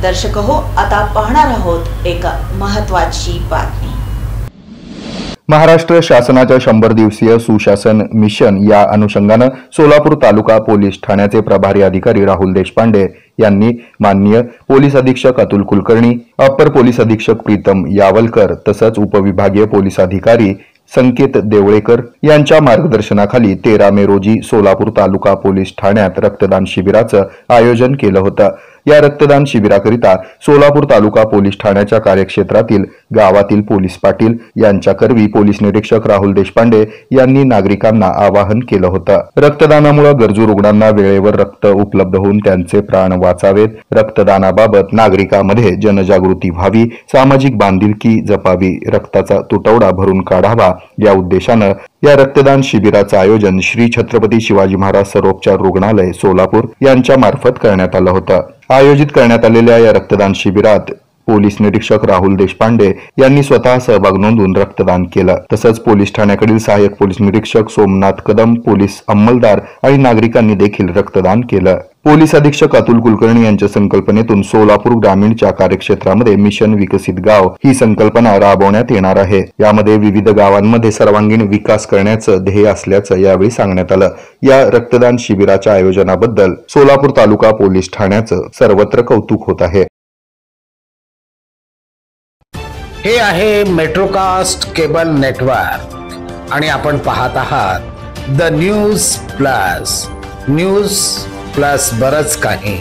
दर्शक हो, आता पाहणार आहोत एक महत्त्वाची बातमी। महाराष्ट्र शासनाच्या 100 दिवसीय सुशासन मिशन या अनुषंगाने सोलापूर तालुका पोलीस ठाण्याचे प्रभारी अधिकारी राहुल देशपांडे यांनी माननीय पोलीस अधीक्षक अतुल कुलकर्णी, अप्पर पोलीस अधीक्षक प्रीतम यावलकर तसंच उपविभागीय पोलीस अधिकारी संकेत देवळेकर यांच्या मार्गदर्शनाखाली 13 मे रोजी सोलापूर तालुका पोलीस ठाण्यात रक्तदान शिबिराचं आयोजन केलं होतं। या रक्तदान शिबिराकरिता सोलापूर तालुका पोलीस ठाण्याच्या कार्यक्षेत्रातील गावातील पोलीस पाटील यांच्याकरवी पोलीस निरीक्षक राहुल देशपांडे यांनी नागरिकांना आवाहन केलं होतं। रक्तदानामुळे गरजू रुग्णांना वेळेवर रक्त उपलब्ध होऊन त्यांचे प्राण वाचावेत, रक्तदानाबाबत नागरिकांमध्ये जनजागृती व्हावी, सामाजिक बांधिलकी जपावी, रक्ताचा तुटवडा भरून काढावा या उद्देशाने या रक्तदान शिबिराचं आयोजन श्री छत्रपती शिवाजी महाराज सर्वोपचार रुग्णालय सोलापूर यांच्या मार्फत करण्यात आलं होतं। आयोजित करण्यात आलेल्या या रक्तदान शिबिरात पोलीस निरीक्षक राहुल देशपांडे यांनी स्वतः सहभाग नोंदवून रक्तदान केलं। तसंच पोलीस ठाण्याकडील सहाय्यक पोलीस निरीक्षक सोमनाथ कदम, पोलीस अंमलदार आणि नागरिकांनी देखील रक्तदान केलं। पोलीस अधीक्षक अतुल कुलकर्णी यांच्या संकल्पनेतून सोलापूर ग्रामीणच्या कार्यक्षेत्रामध्ये मिशन विकसित गाव ही संकल्पना राबवण्यात येणार आहे। यामध्ये विविध गावांमध्ये सर्वांगीण विकास करण्याचं ध्येय असल्याचं यावेळी सांगण्यात आलं। या रक्तदान शिबिराच्या आयोजनाबद्दल सोलापूर तालुका पोलीस ठाण्याचं सर्वत्र कौतुक होत आहे। हे आहे मेट्रोकास्ट केबल नेटवर्क आणि आपण पाहत आहात द न्यूज प्लस बरच काही।